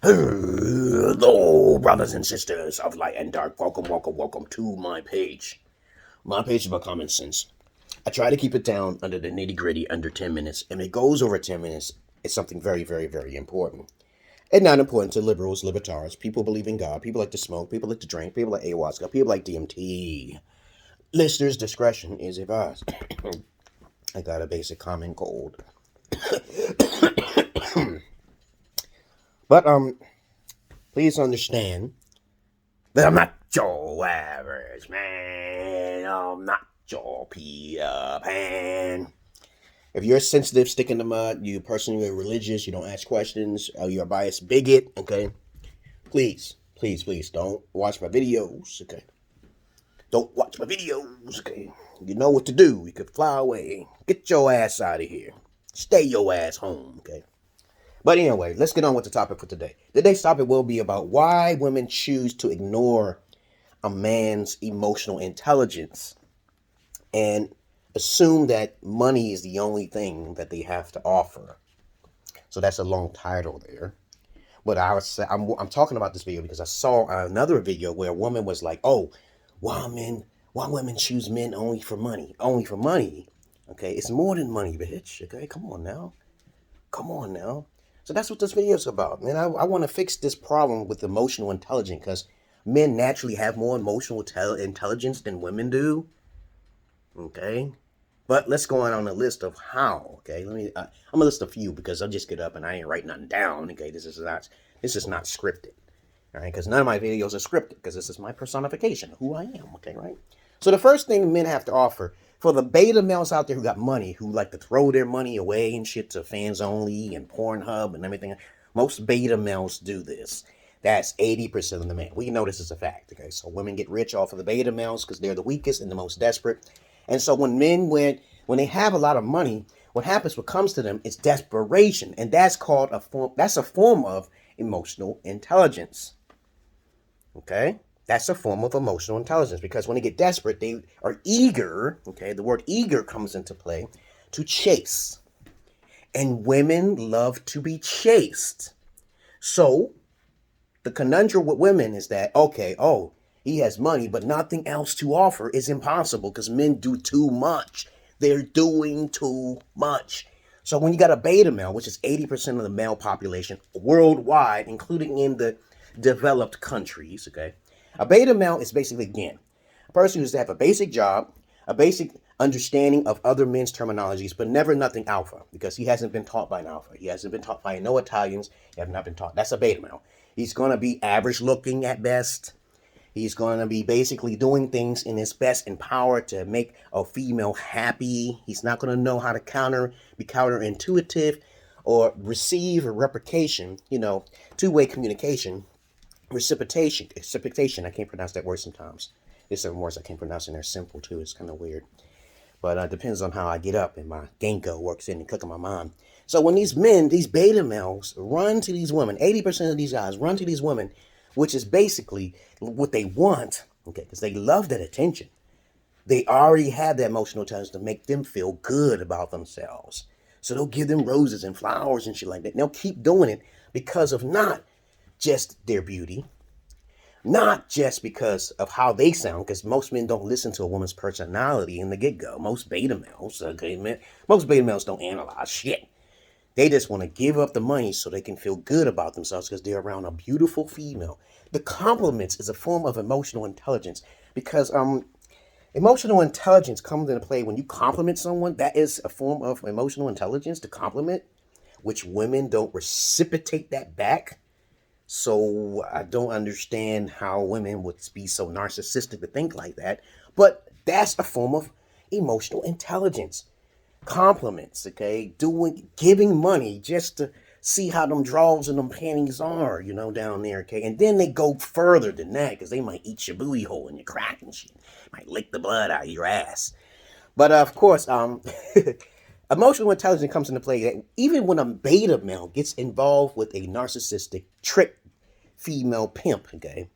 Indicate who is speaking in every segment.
Speaker 1: Hello, brothers and sisters of light and dark. Welcome to my page. My page is about common sense. I try to keep it down under the nitty-gritty, under 10 minutes. And if it goes over 10 minutes, it's something very, very, very important. And not important to liberals, libertarians, people believe in God, people like to smoke, people like to drink, people like ayahuasca, people like DMT. Listeners' discretion is advised. I got a basic common cold. But, please understand that I'm not your average man. I'm not your Pan. If you're sensitive, stick in the mud, you personally religious, you don't ask questions, you're a biased bigot, okay? Please don't watch my videos, okay? Don't watch my videos, okay? You know what to do. You could fly away. Get your ass out of here. Stay your ass home, okay? But anyway, let's get on with the topic for today. Today's topic will be about why women choose to ignore a man's emotional intelligence and assume that money is the only thing that they have to offer. So that's a long title there. But I'm talking about this video because I saw another video where a woman was like, "Oh, why women choose men only for money? Only for money? Okay, it's more than money, bitch. Okay, come on now." So that's what this video is about, man. I want to fix this problem with emotional intelligence because men naturally have more emotional intelligence than women do. Okay, but let's go on a list of how. Okay, I'm gonna list a few because I'll just get up and I ain't write nothing down. Okay, this is not scripted. All right, because none of my videos are scripted because this is my personification of who I am. Okay, right. So the first thing men have to offer, for the beta males out there who got money, who like to throw their money away and shit to fans only and PORNHUB and everything, most beta males do this. That's 80% of the men. We know this is a fact. Okay, so women get rich off of the beta males because they're the weakest and the most desperate. And so when men when they have a lot of money, what comes to them is desperation, and that's called a form of emotional intelligence. Okay? That's a form of emotional intelligence because when they get desperate, they are eager, okay? The word eager comes into play, to chase. And women love to be chased. So, the conundrum with women is that, okay, he has money, but nothing else to offer is impossible because men do too much. They're doing too much. So when you got a beta male, which is 80% of the male population worldwide, including in the developed countries, okay? A beta male is basically, again, a person who has to have a basic job, a basic understanding of other men's terminologies, but never nothing alpha, because he hasn't been taught by an alpha. He hasn't been taught by no Italians. He have not been taught. That's a beta male. He's going to be average looking at best. He's going to be basically doing things in his best and power to make a female happy. He's not going to know how to be counterintuitive or receive a replication, two-way communication. Reciprocation. I can't pronounce that word sometimes. There's some words I can't pronounce and they're simple too. It's kind of weird. But it depends on how I get up and my Genko works in and click on my mind. So when these men, these beta males, run to these women, 80% of these guys run to these women, which is basically what they want, okay, because they love that attention. They already have that emotional intelligence to make them feel good about themselves. So they'll give them roses and flowers and shit like that. And they'll keep doing it because of not just their beauty, not just because of how they sound, because most men don't listen to a woman's personality in the get-go. Most beta males, most beta males don't analyze shit. They just want to give up the money so they can feel good about themselves because they're around a beautiful female. The compliments is a form of emotional intelligence because emotional intelligence comes into play when you compliment someone. That is a form of emotional intelligence, to compliment, which women don't reciprocate that back. So I don't understand how women would be so narcissistic to think like that. But that's a form of emotional intelligence. Compliments, okay? Giving money just to see how them draws and them panties are, down there, okay? And then they go further than that because they might eat your booty hole and your crack and shit. Might lick the blood out of your ass. But of course, emotional intelligence comes into play that even when a beta male gets involved with a narcissistic trick female pimp, okay,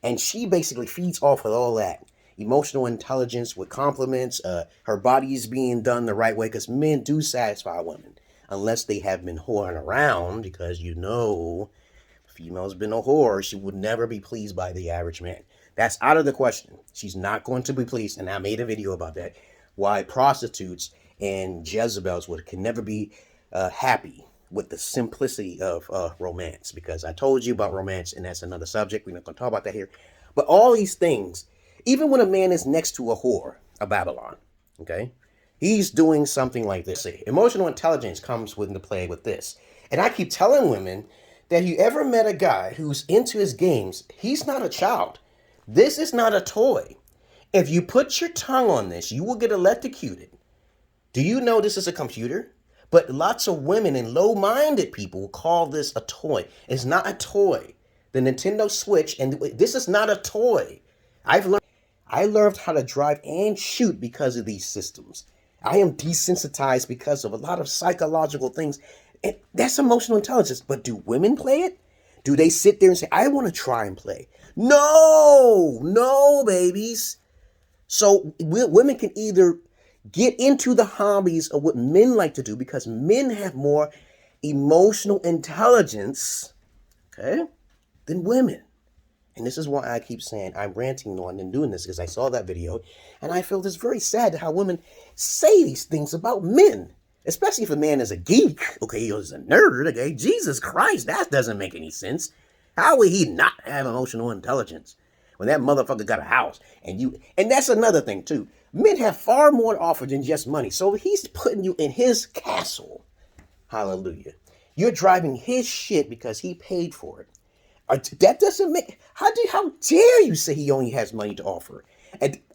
Speaker 1: and she basically feeds off of all that emotional intelligence with compliments, her body is being done the right way, because men do satisfy women unless they have been whoring around, because Female's been a whore. She would never be pleased by the average man. That's out of the question. She's not going to be pleased. And I made a video about that. Why prostitutes and Jezebels can never be happy with the simplicity of romance. Because I told you about romance, and that's another subject. We're not going to talk about that here. But all these things, even when a man is next to a whore, a Babylon, okay, he's doing something like this. Emotional intelligence comes into play with this. And I keep telling women that you ever met a guy who's into his games, he's not a child. This is not a toy. If you put your tongue on this, you will get electrocuted. Do you know this is a computer? But lots of women and low-minded people call this a toy. It's not a toy. The Nintendo Switch, and this is not a toy. I learned how to drive and shoot because of these systems. I am desensitized because of a lot of psychological things. And that's emotional intelligence. But do women play it? Do they sit there and say, I want to try and play? No, babies. So women can either get into the hobbies of what men like to do, because men have more emotional intelligence, okay, than women. And this is why I keep saying I'm ranting on and doing this, because I saw that video and I feel it's very sad how women say these things about men, especially if a man is a geek, okay, or is a nerd, okay, Jesus Christ, that doesn't make any sense. How would he not have emotional intelligence when that motherfucker got a house? And that's another thing too. Men have far more to offer than just money. So he's putting you in his castle. Hallelujah. You're driving his shit because he paid for it. That doesn't make, how dare you say he only has money to offer?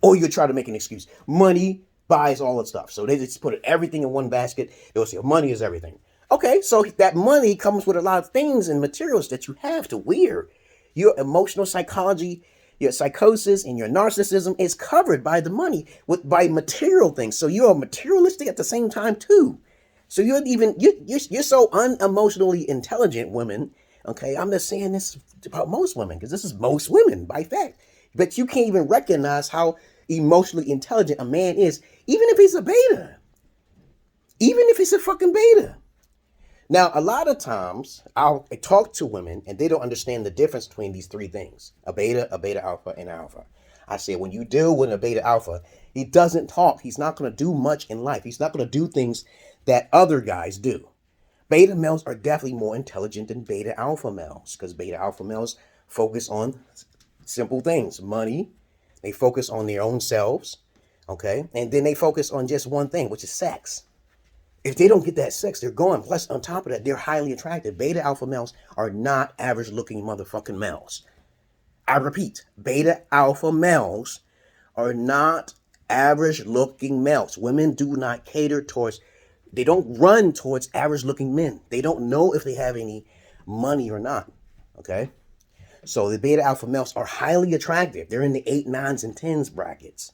Speaker 1: Or you try to make an excuse. Money buys all the stuff. So they just put everything in one basket. They'll say money is everything. Okay, so that money comes with a lot of things and materials that you have to wear. Your emotional psychology, your psychosis, and your narcissism is covered by the money, by material things. So you're materialistic at the same time too. So you're so unemotionally intelligent, women. Okay, I'm just saying this about most women, because this is most women by fact. But you can't even recognize how emotionally intelligent a man is, even if he's a beta. Even if he's a fucking beta. Now, a lot of times, I'll talk to women, and they don't understand the difference between these three things. A beta alpha, and alpha. I say, when you deal with a beta alpha, he doesn't talk. He's not going to do much in life. He's not going to do things that other guys do. Beta males are definitely more intelligent than beta alpha males, because beta alpha males focus on simple things. Money. They focus on their own selves. Okay? And then they focus on just one thing, which is sex. If they don't get that sex, they're gone. Plus, on top of that, they're highly attractive. Beta alpha males are not average looking motherfucking males. I repeat, beta alpha males are not average looking males. Women do not cater towards, they don't run towards average looking men. They don't know if they have any money or not. Okay? So the beta alpha males are highly attractive. They're in the 8, 9s, and 10s brackets.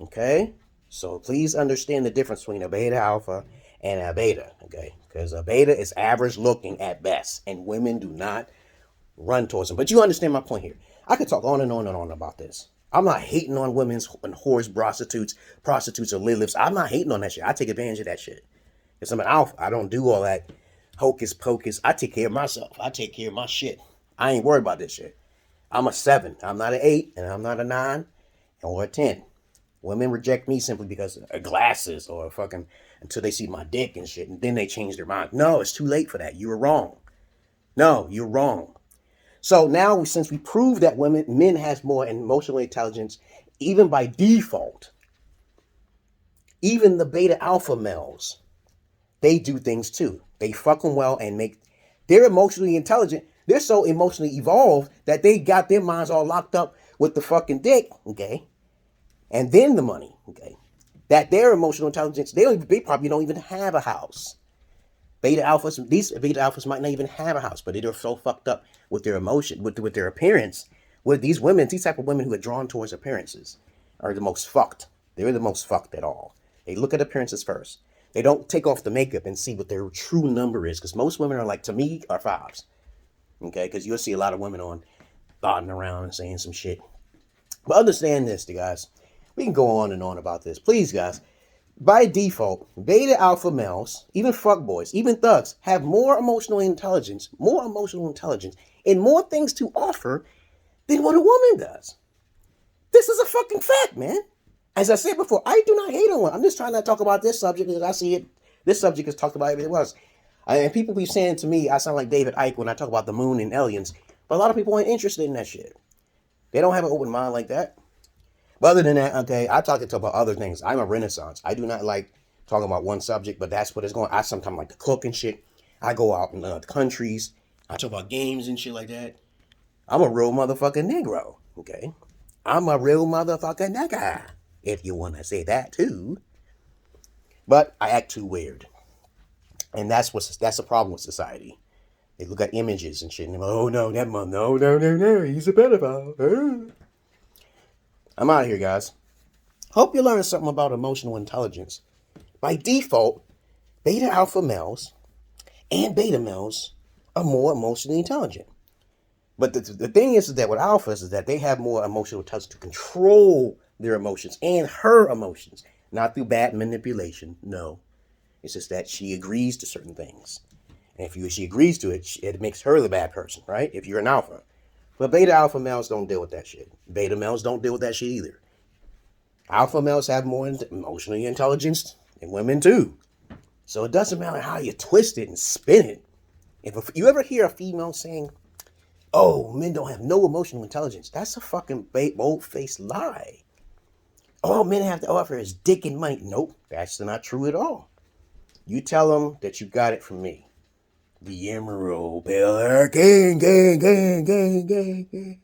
Speaker 1: Okay? So please understand the difference between a beta alpha and a beta, okay? Because a beta is average looking at best, and women do not run towards them. But you understand my point here. I could talk on and on and on about this. I'm not hating on women's and whores, prostitutes or Liliths. I'm not hating on that shit. I take advantage of that shit. Because I'm an alpha. I don't do all that hocus pocus. I take care of myself. I take care of my shit. I ain't worried about this shit. I'm a 7. I'm not an 8, and I'm not a 9 or a 10. Women reject me simply because of glasses or fucking until they see my dick and shit, and then they change their mind. No, it's too late for that. You were wrong. No, you're wrong. So now, since we proved that men has more emotional intelligence, even by default, even the beta alpha males, they do things too. They fuck them well and they're emotionally intelligent. They're so emotionally evolved that they got their minds all locked up with the fucking dick, okay? And then the money, okay? That their emotional intelligence, they probably don't even have a house. These beta alphas might not even have a house, but they're so fucked up with their emotion, with their appearance. With these women, these type of women who are drawn towards appearances are the most fucked. They're the most fucked at all. They look at appearances first. They don't take off the makeup and see what their true number is, because most women are like, to me, are 5s. Okay, because you'll see a lot of women on thotting around and saying some shit. But understand this, guys. We can go on and on about this. Please, guys, By default, beta alpha males, even fuckboys, even thugs, have more emotional intelligence, and more things to offer than what a woman does. This is a fucking fact, man. As I said before, I do not hate on one. I'm just trying to talk about this subject because I see it. This subject is talked about everything else. And people be saying to me, I sound like David Icke when I talk about the moon and aliens. But a lot of people ain't interested in that shit. They don't have an open mind like that. But other than that, okay, I talk about other things. I'm a renaissance. I do not like talking about one subject, but that's what it's going. I sometimes like to cook and shit. I go out in other countries. I talk about games and shit like that. I'm a real motherfucking Negro, okay? I'm a real motherfucking nigga, if you want to say that too. But I act too weird. And that's the problem with society. They look at images and shit and they're like, oh no, that man, no, he's a pedophile. I'm out of here, guys. Hope you learned something about emotional intelligence. By default, beta alpha males and beta males are more emotionally intelligent. But the thing is that with alphas is that they have more emotional intelligence to control their emotions and her emotions. Not through bad manipulation, no. It's just that she agrees to certain things. And if she agrees to it, it makes her the bad person, right? If you're an alpha. But beta alpha males don't deal with that shit. Beta males don't deal with that shit either. Alpha males have more emotional intelligence than women too. So it doesn't matter how you twist it and spin it. If you ever hear a female saying, oh, men don't have no emotional intelligence, that's a fucking bold-faced lie. All men have to offer is dick and money. Nope, that's not true at all. You tell them that you got it from me. The Emeraldpillarking, gang.